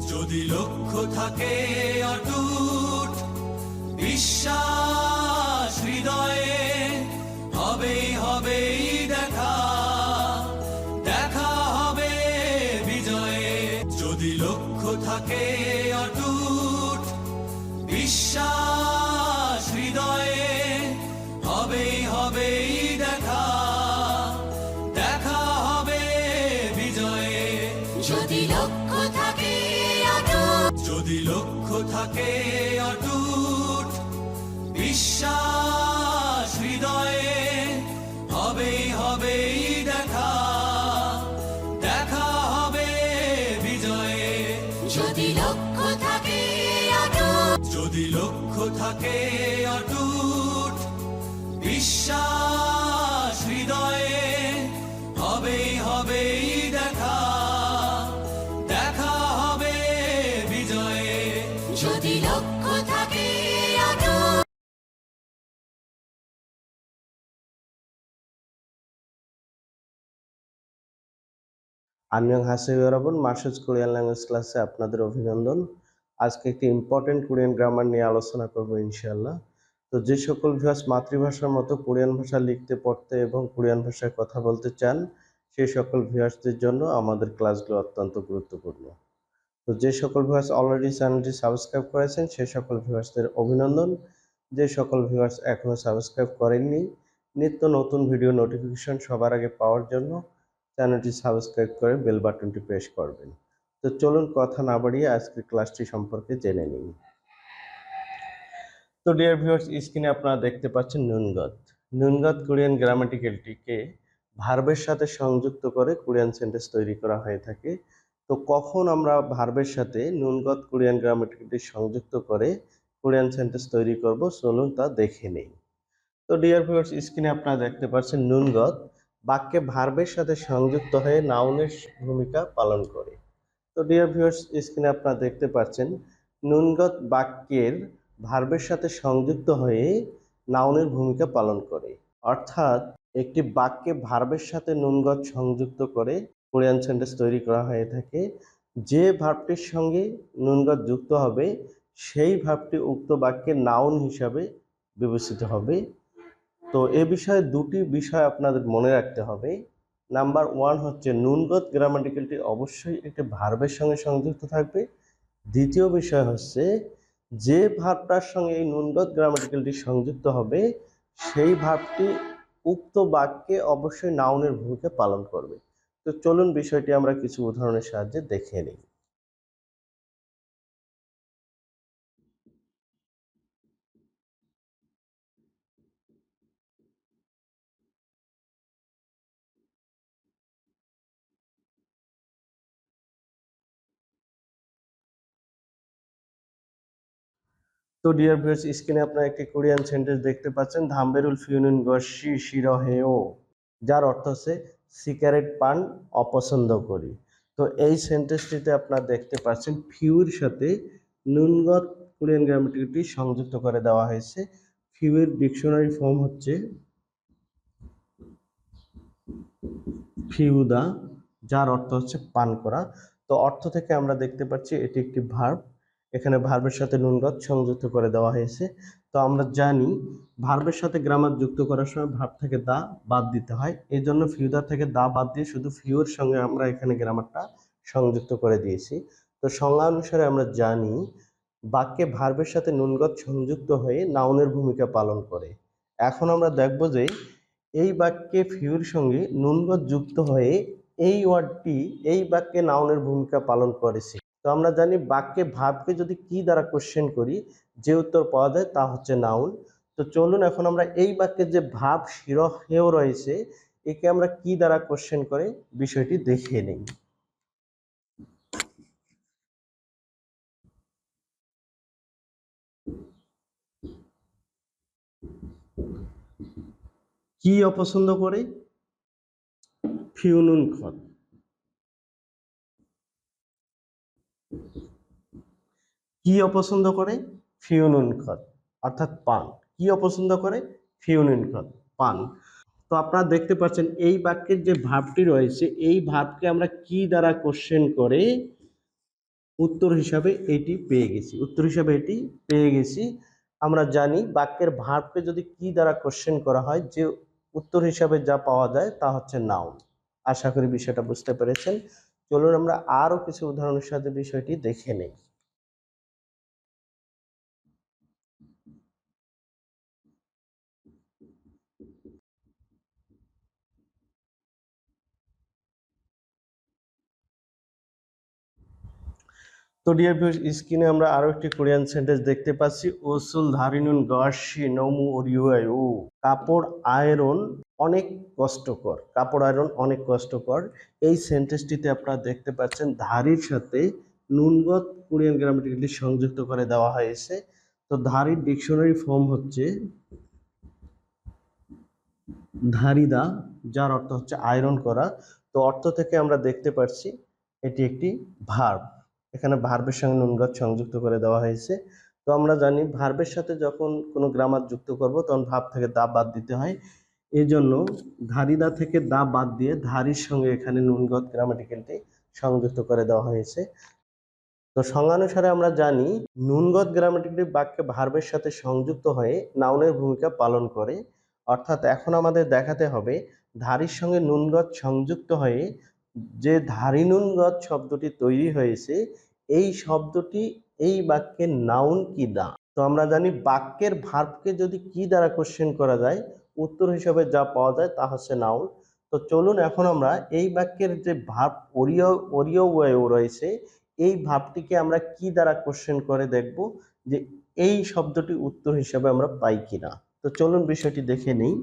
যদি লক্ষ্য থাকে অটুট বিশ্বাস হৃদয়ে, হবেই হবেই দেখা, দেখা হবে বিজয়ে। যদি লক্ষ্য থাকে অটুট বিশ্বাস হৃদয়ে, হবেই হবেই দেখা, দেখা হবে বিজয়ে। যদি লক্ষ্য থাকে অটুট, যদি লক্ষ্য থাকে অটুট বিশ্বাস হৃদয়ে, হবেই হবেই দেখা, দেখা হবে বিজয়ে। যদি লক্ষ্য থাকে অটুট, যদি লক্ষ্য থাকে অটুট বিশ্বাস হৃদয়ে, হবেই হবেই দেখা, দেখা হবে বিজয়ে। যদি লক্ষ্য থাকে অটুট। 안녕하세요 여러분, মাসুদ কোরিয়ান ল্যাঙ্গুয়েজ ক্লাসে আপনাদের অভিনন্দন। আজকে একটি ইম্পর্টেন্ট কোরিয়ান গ্রামার নিয়ে আলোচনা করব ইনশাআল্লাহ। তো যে সকল ভিউয়ার্স মাতৃভাষার মতো কোরিয়ান ভাষা লিখতে পড়তে এবং কোরিয়ান ভাষায় কথা বলতে চান, সেই সকল ভিউয়ার্সদের জন্য আমাদের ক্লাসগুলো অত্যন্ত গুরুত্বপূর্ণ। তো যে সকল ভিউয়ার্স অলরেডি চ্যানেলটি সাবস্ক্রাইব করেছেন সেই সকল ভিউয়ার্সদের অভিনন্দন। যে সকল ভিউয়ার্স এখনও সাবস্ক্রাইব করেননি, নিত্য নতুন ভিডিও নোটিফিকেশন সবার আগে পাওয়ার জন্য চ্যানেলটি সাবস্ক্রাইব করে বেল বাটনটি প্রেস করবেন। তো চলুন কথা না বাড়িয়ে আজকের ক্লাসটি সম্পর্কে জেনে নিন। তো ডিয়ার ভিউয়ার্স, স্ক্রিনে আপনারা দেখতে পাচ্ছেন নুনগত। নুনগত কোরিয়ান গ্রামাটিক্যালটিকে ভার্বের সাথে সংযুক্ত করে কোরিয়ান সেন্টেন্স তৈরি করা হয়ে থাকে। তো কখন আমরা ভার্বের সাথে নুনগত কোরিয়ান গ্রামাটিক্যালটি সংযুক্ত করে কোরিয়ান সেন্টেন্স তৈরি করব, চলুন তা দেখে নেই। তো ডিয়ার ভিউয়ার্স, স্ক্রিনে আপনারা দেখতে পাচ্ছেন নুনগত বাক্যে ভার্বের সাথে সংযুক্ত হয়ে নাউনের ভূমিকা পালন করে। তো ডিয়ার ভিউয়ার্স, স্ক্রিনে আপনারা দেখতে পাচ্ছেন নুনগত বাক্যের ভার্বের সাথে সংযুক্ত হয়ে নাউনের ভূমিকা পালন করে। অর্থাৎ একটি বাক্যে ভার্বের সাথে নুনগত সংযুক্ত করে কোরিয়ান সেন্টেন্স তৈরি করা হয়ে থাকে। যে ভার্বটির সঙ্গে নুনগত যুক্ত হবে সেই ভার্বটি উক্ত বাক্যের নাউন হিসাবে বিবেচিত হবে। তো এ বিষয়ে দুটি বিষয় আপনাদের মনে রাখতে হবে। নাম্বার 1 হচ্ছে নুনগত গ্রামাটিক্যালটি অবশ্যই একটি ভার্বের সঙ্গে সংযুক্ত থাকবে। দ্বিতীয় বিষয় হচ্ছে যে ভার্বটার সঙ্গে এই নুনগত গ্রামাটিক্যালটি সংযুক্ত হবে সেই ভার্বটি উক্ত বাক্যে অবশ্যই নাউনের ভূমিকা পালন করবে। তো চলুন বিষয়টি আমরা কিছু উদাহরণের সাহায্যে দেখে নিই। তো ডিয়ার ভিউয়ার্স, স্ক্রিনে আপনারা একটি কোরিয়ান সেন্টেন্স দেখতে পাচ্ছেন, ধাম্বেরুল ফিউনুন গশি শিরহেও, যার অর্থ হচ্ছে সিগারেট পান অপছন্দ করি। তো এই সেন্টেন্সটিতে আপনারা দেখতে পাচ্ছেন ফিউর সাথে নুনগত কোরিয়ান গ্রামাটিক্যালটি সংযুক্ত করে দেওয়া হয়েছে। ফিউয়ের ডিকশনারি ফর্ম হচ্ছে ফিউদা, যার অর্থ হচ্ছে পান করা। তো অর্থ থেকে আমরা দেখতে পাচ্ছি এটি একটি ভার্ব, এখানে ভার্বের সাথে নুনগত সংযুক্ত করে দেওয়া হয়েছে। তো আমরা জানি ভার্বের সাথে গ্রামার যুক্ত করার সময় ভার্ব থেকে দা বাদ দিতে হয়, এই জন্য ফিউদার থেকে দা বাদ দিয়ে শুধু ফিউর সঙ্গে আমরা এখানে গ্রামারটা সংযুক্ত করে দিয়েছি। তো সংজ্ঞা অনুসারে আমরা জানি বাক্যে ভার্বের সাথে নুনগত সংযুক্ত হয়ে নাউনের ভূমিকা পালন করে। এখন আমরা দেখব যে এই বাক্যে ফিউর সঙ্গে নুনগত যুক্ত হয়ে এই ওয়ার্ডটি এই বাক্যে নাউনের ভূমিকা পালন করেছে। তো আমরা জানি বাক্যে ভার্বকে যদি কি দ্বারা কোশ্চেন করি যে উত্তর পাওয়া যায় তা হচ্ছে নাউন। তো চলুন এখন আমরা এই বাক্যে যে ভার্ব শিরহেও রয়েছে একে আমরা কি দ্বারা কোশ্চেন করে বিষয়টি দেখে নেই। কি অপছন্দ করে? ফিউনুন খত। কি অপছন্দ করে? ফিউনুন খত, অর্থাৎ পান। কি অপছন্দ করে? ফিউনুন খত, পান। তো আপনারা দেখতে পাচ্ছেন এই বাক্যের যে ভার্বটি রয়েছে এই ভার্বকে আমরা কি দ্বারা কোশ্চেন করে উত্তর হিসাবে এটি পেয়ে গেছি, উত্তর হিসাবে এটি পেয়ে গেছি। আমরা জানি বাক্যের ভার্বকে যদি কি দ্বারা কোশ্চেন করা হয়, যে উত্তর হিসাবে যা পাওয়া যায় তা হচ্ছে নাউন। আশা করি বিষয়টা বুঝতে পেরেছেন। চলুন আমরা আরো কিছু উদাহরণের সাথে বিষয়টি দেখে নেই। তো ডিয়ার ভিউয়ার্স, স্ক্রিনে আমরা আরো একটি কোরিয়ান সেন্টেন্স দেখতে পাচ্ছি। ওসুল ধারিনুন গাশি নমু ওরিউআইউ। কাপড় আয়রন অনেক কষ্টকর, কাপড় আয়রন অনেক কষ্টকর। এই সেন্টেন্সটিতে আপনারা দেখতে পাচ্ছেন ধারির সাথে নুনগত কোরিয়ান গ্রামাটিক্যালি সংযুক্ত করে দেওয়া হয়েছে। তো ধারির ডিকশনারি ফর্ম হচ্ছে ধারিদা, যার অর্থ হচ্ছে আয়রন করা। তো অর্থ থেকে আমরা দেখতে পাচ্ছি এটি একটি ভার্ব। এখানে ভার্বের সঙ্গে নুনগত সংযুক্ত করে দেওয়া হয়েছে। তো আমরা জানি ভার্বের সাথে যখন কোনো গ্রামার যুক্ত করব তখন ভার্ব থেকে দা বাদ দিতে হয়। এই জন্য ধারিদা থেকে দা বাদ দিয়ে ধারির সঙ্গে এখানে নুনগত গ্রামাটিক্যালটি সংযুক্ত করে দেওয়া হয়েছে। তো সংজ্ঞানুসারে আমরা জানি নুনগত গ্রামাটিক্যালি বাক্যে ভার্বের সাথে সংযুক্ত হয়ে নাউনের ভূমিকা পালন করে। অর্থাৎ এখন আমাদের দেখাতে হবে ধারির সঙ্গে নুনগত সংযুক্ত হয়ে যে ধারি নুনগত শব্দটি তৈরি হয়েছে, এই শব্দটি এই বাক্যের নাউন কি না। তো আমরা জানি বাক্যের ভার্বকে যদি কি দ্বারা কোশ্চেন করা যায়, উত্তর হিসাবে যা পাওয়া যায় তা হচ্ছে নাউন। তো চলুন এখন আমরা এই বাক্যের যে ভার্ব ওরিও রয়েছে, এই ভাবটিকে আমরা কি দ্বারা কোশ্চেন করে দেখব যে এই শব্দটি উত্তর হিসাবে আমরা পাই কিনা। তো চলুন বিষয়টি দেখে নেই।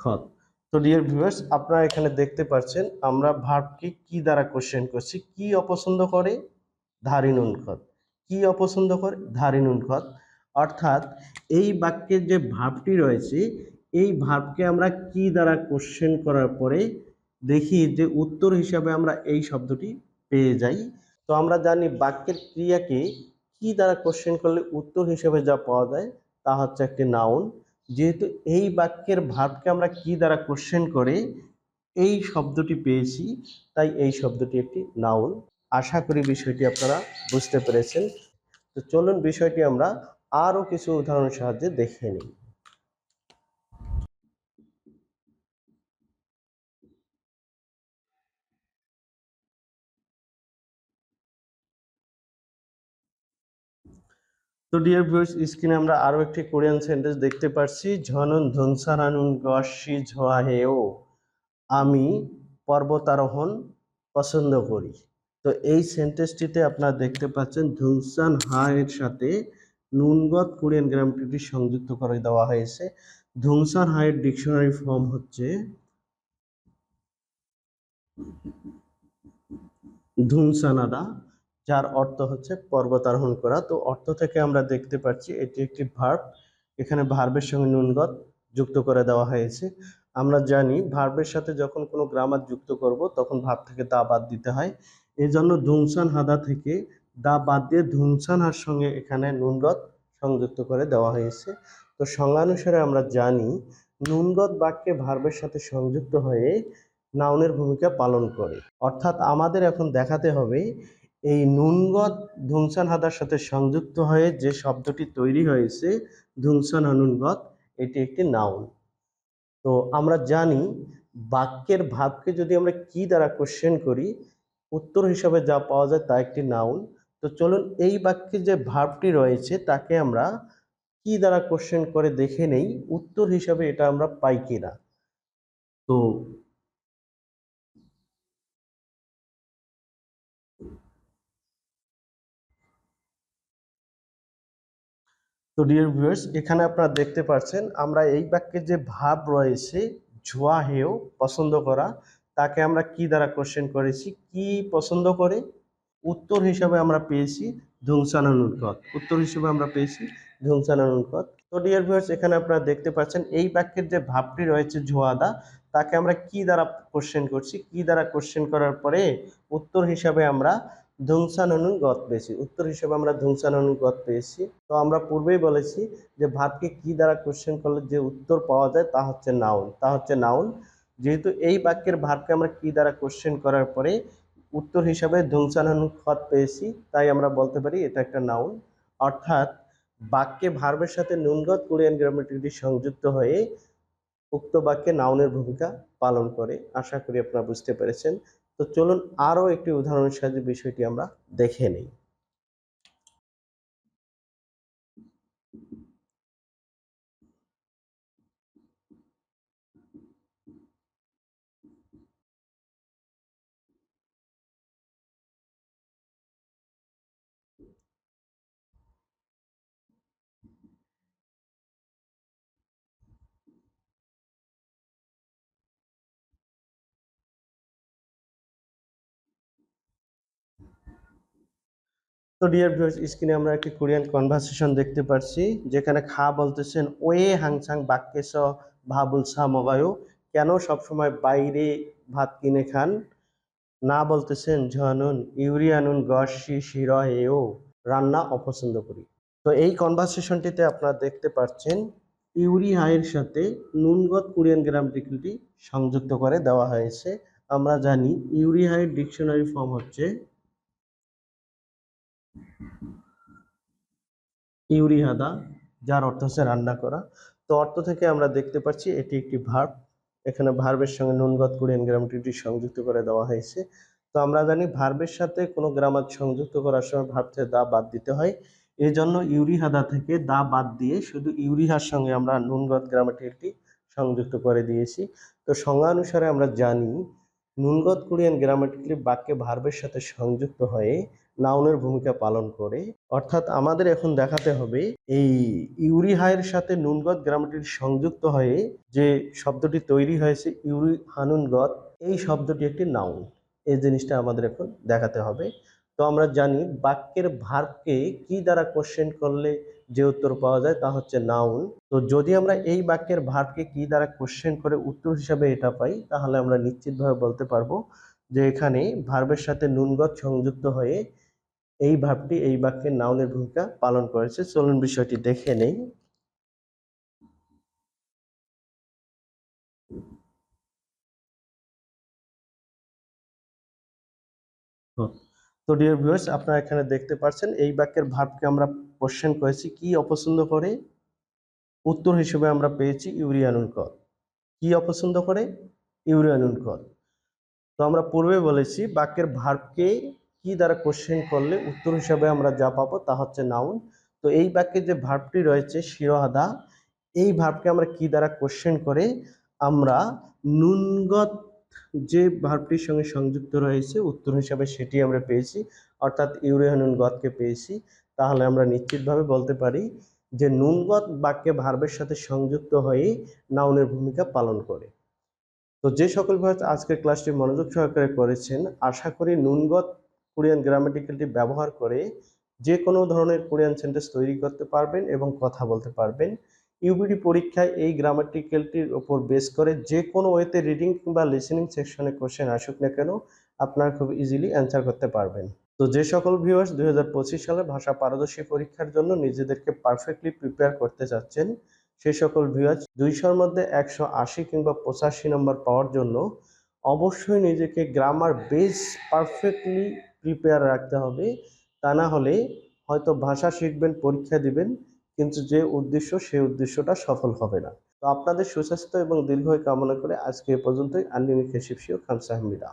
খত। তো ডিয়ার ভিউয়ার্স, আপনারা এখানে দেখতে পাচ্ছেন আমরা ভার্বকে কি দ্বারা কোশ্চেন করছি। কি অপছন্দ করে? ধারি নুন খত। কি অপছন্দ করে? ধারি নুন খত। অর্থাৎ এই বাক্যের যে ভার্বটি রয়েছে, এই ভার্বকে আমরা কি দ্বারা কোশ্চেন করার পরে দেখি যে উত্তর হিসাবে আমরা এই শব্দটি পেয়ে যাই। তো আমরা জানি বাক্যের ক্রিয়াকে কি দ্বারা কোশ্চেন করলে উত্তর হিসেবে যা পাওয়া যায় তা হচ্ছে একটি নাউন। যেহেতু এই বাক্যের ভার্বকে আমরা কি দ্বারা কোশ্চেন করে এই শব্দটি পেয়েছি, তাই এই শব্দটি একটি নাউন। আশা করি বিষয়টি আপনারা বুঝতে পেরেছেন। তো চলুন বিষয়টি আমরা আরো কিছু উদাহরণের সাহায্যে দেখে নিই। তো ডিয়ার ভিউয়ার্স, স্ক্রিনে আমরা আরো একটি কোরিয়ান সেন্টেন্স দেখতে পাচ্ছি। ঝনন ধনসারানুন গশি ঝোয়াহেও। আমি পর্বতারোহণ পছন্দ করি। তো এই সেন্টেন্সটিতে আপনারা দেখতে পাচ্ছেন ধুনসান হা এর সাথে নুনগত কোরিয়ান গ্রামারটি সংযুক্ত করে দেওয়া হয়েছে। ধুনসান হা এর ডিকশনারি ফর্ম হচ্ছে ধুমসানাদা, যার অর্থ হচ্ছে পর্বতারোহণ করা। তো অর্থ থেকে আমরা দেখতে পাচ্ছি এটি একটি ভার্ব। এখানে ভার্বের সঙ্গে নুনগত যুক্ত করে দেওয়া হয়েছে। আমরা জানি ভার্বের সাথে যখন কোনো গ্রামার যুক্ত করব তখন ভার্ব থেকে দা বাদ দিতে হয়। এই জন্য ধুমসান হাদা থেকে দা বাদ দিয়ে ধুমসান হার সঙ্গে এখানে নুনগত সংযুক্ত করে দেওয়া হয়েছে। তো সংজ্ঞানুসারে আমরা জানি নুনগত বাক্যে ভার্বের সাথে সংযুক্ত হয়ে নাউনের ভূমিকা পালন করে। অর্থাৎ আমাদের এখন দেখাতে হবে এই নুনগত ধুমসান হাদার সাথে সংযুক্ত হয়ে যে শব্দটি তৈরি হয়েছে ধুমসান হানুনগত, এটি একটি নাউন। তো আমরা জানি বাক্যের ভাবকে যদি আমরা কি দ্বারা কোশ্চেন করি, উত্তর হিসাবে যা পাওয়া যায় তা একটি নাউন। তো চলুন এই বাক্যে যে ভার্বটি রয়েছে তাকে আমরা কি দ্বারা কোশ্চেন করে দেখে নেই উত্তর হিসাবে এটা আমরা পাই কিনা। তো তো ডিয়ার ভিউয়ার্স, এখানে আপনারা দেখতে পাচ্ছেন আমরা এই বাক্যে যে ভার্ব রয়েছে ঝোয়া হেও পছন্দ করা, তাকে আমরা কি দ্বারা কোশ্চেন করেছি, কি পছন্দ করে। উত্তর হিসাবে আমরা পেয়েছি ধুমসানানুনকত। উত্তর হিসেবে আমরা পেয়েছি ধুমসানানুনকত। তো ডিয়ার ভিউয়ার্স, এখানে আপনারা দেখতে পাচ্ছেন এই বাক্যের যে ভাবটি রয়েছে ঝোয়াদা, তাকে আমরা কি দ্বারা কোশ্চেন করছি, কি দ্বারা কোশ্চেন করার পরে উত্তর হিসাবে আমরা ধুমসাননুন গত পেয়েছি। উত্তর হিসেবে আমরা ধুমসাননুন গত পেয়েছি। তো আমরা পূর্বেই বলেছি যে ভার্বকে কি দ্বারা কোশ্চেন করলে যে উত্তর পাওয়া যায় তা হচ্ছে নাউন। যেহেতু এই বাক্যের ভার্বকে আমরা কি দ্বারা কোশ্চেন করার পরে উত্তর হিসাবে ধুমসাননুন গত পেয়েছি, তাই আমরা বলতে পারি এটা একটা নাউন। অর্থাৎ বাক্যে ভার্বের সাথে নুনগত কোরিয়ান গ্রামাটিকটি সংযুক্ত হয়ে উক্ত বাক্যে নাউনের ভূমিকা পালন করে। আশা করি আপনারা বুঝতে পেরেছেন। তো চলুন আরও একটি উদাহরণের সাহায্যে বিষয়টি আমরা দেখে নিই। তো ডিয়ার ভিউয়ার্স, স্ক্রিনে আমরা একটি কোরিয়ান কনভারসেশন দেখতে পাচ্ছি, যেখানে খা বলতেছেন ওয়ে হাংসাং বাক্যেস ভাবুলসা মগায়ো, কেন সবসময় বাইরে ভাত কিনে খান। না বলতেছেন ঝনুন ইউরিয়ানুন গসি শিরহেও, রান্না অপছন্দ করি। তো এই কনভারসেশনটিতে আপনারা দেখতে পাচ্ছেন ইউরি হাইয়ের সাথে নুনগত কোরিয়ান গ্রামাটিক্যালটি সংযুক্ত করে দেওয়া হয়েছে। আমরা জানি ইউরি হাইয়ের ডিকশনারি ফর্ম হচ্ছে ইউরিহাদা, যার অর্থ হচ্ছে রান্না করা। তো অর্থ থেকে আমরা দেখতে পাচ্ছি এটি একটি ভার্ব। এখানে ভার্বের সঙ্গে নুনগত কোরিয়ান গ্রামারটি সংযুক্ত করে দেওয়া হয়েছে। তো আমরা জানি ভার্বের সাথে কোনো গ্রামার সংযুক্ত করার সময় ভার্ব থেকে দা বাদ দিতে হয়। এই জন্য ইউরিহাদা থেকে দা বাদ দিয়ে শুধু ইউরিহার সঙ্গে আমরা নুনগত গ্রামারটি সংযুক্ত করে দিয়েছি। তো সংজ্ঞা অনুসারে আমরা জানি নুনগত কোরিয়ান গ্রামাটিক্যালি বাক্যে ভার্বের সাথে সংযুক্ত হয়ে নাউনের ভূমিকা পালন করে। অর্থাৎ আমাদের এখন দেখাতে হবে এই ইউরি হায়ের সাথে নুনগত গ্রামাটিক্যালি সংযুক্ত হয়ে যে শব্দটি তৈরি হয়েছে ইউরি হানুনগত, এই শব্দটি একটি নাউন। এই জিনিসটা আমাদের এখন দেখাতে হবে। তো আমরা জানি বাক্যের ভার্বকে কি দ্বারা কোশ্চেন করলে যে উত্তর পাওয়া যায় তা হচ্ছে নাউন। তো যদি আমরা এই বাক্যের ভার্বকে কি দ্বারা কোশ্চেন করে উত্তর হিসাবে এটা পাই, তাহলে আমরা নিশ্চিতভাবে বলতে পারবো যে এখানে ভার্বের সাথে নুনগত সংযুক্ত হয়ে এই ভার্বটি এই বাক্যের নাউনের ভূমিকা পালন করেছে। চলুন বিষয়টি দেখে নেই। তো ডিয়ার ভিউয়ার্স, আপনারা এখানে দেখতে পাচ্ছেন এই বাক্যের ভার্বকে আমরা কোশ্চেন করেছি কি অপছন্দ করে, উত্তর হিসেবে আমরা পেয়েছি ইউরিয়ানুন কল। কি অপছন্দ করে? ইউরিয়ানুন কল। তো আমরা পূর্বে বলেছি বাক্যের ভার্বকে কি দ্বারা কোশ্চেন করলে উত্তর হিসাবে আমরা যা পাবো তা হচ্ছে নাউন। তো এই বাক্যে যে ভার্বটি রয়েছে শিরোহাদা, এই ভার্বকে আমরা কি দ্বারা কোশ্চেন করে আমরা নুনগত যে ভার্বটির সঙ্গে সংযুক্ত রয়েছে উত্তর হিসাবে সেটি আমরা পেয়েছি, অর্থাৎ ইউরিয়ানুন গতকে পেয়েছি। তাহলে আমরা নিশ্চিতভাবে বলতে পারি যে নুনগত বাক্যে ভার্বের সাথে সংযুক্ত হয়ে নাউনের ভূমিকা পালন করে। তো যে সকল ভাই আজকের ক্লাসটি মনোযোগ সহকারে করেছেন, আশা করি নুনগত কোরিয়ান গ্রামাটিক্যালটি ব্যবহার করে যে কোনো ধরনের কোরিয়ান সেন্টেন্স তৈরি করতে পারবেন এবং কথা বলতে পারবেন। ইউবিডি পরীক্ষায় এই গ্রামাটিক্যালটির উপর বেস করে যে কোনো ওয়েতে রিডিং কিংবা লিসেনিং সেকশনে কোশ্চেন আসুক না কেন আপনারা খুব ইজিলি অ্যান্সার করতে পারবেন। তো যে সকল ভিউয়ার্স 2025 সালে ভাষা পারদর্শী পরীক্ষার জন্য নিজেদেরকে পারফেক্টলি প্রিপেয়ার করতে চাচ্ছেন, সেই সকল ভিউয়ার্স 200-র মধ্যে 180 কিংবা 85 নম্বর পাওয়ার জন্য অবশ্যই নিজেকে গ্রামার বেস পারফেক্টলি প্রিপেয়ার রাখতে হবে। তা না হলে হয়তো ভাষা শিখবেন, পরীক্ষা দিবেন, কিন্তু যে উদ্দেশ্য সেই উদ্দেশ্যটা সফল হবে না। তো আপনাদের সুস্বাস্থ্য এবং দীর্ঘায়ু কামনা করে আজকে এ পর্যন্তই। আনলিমিটেড শিবশিও খামসাহামনিদা।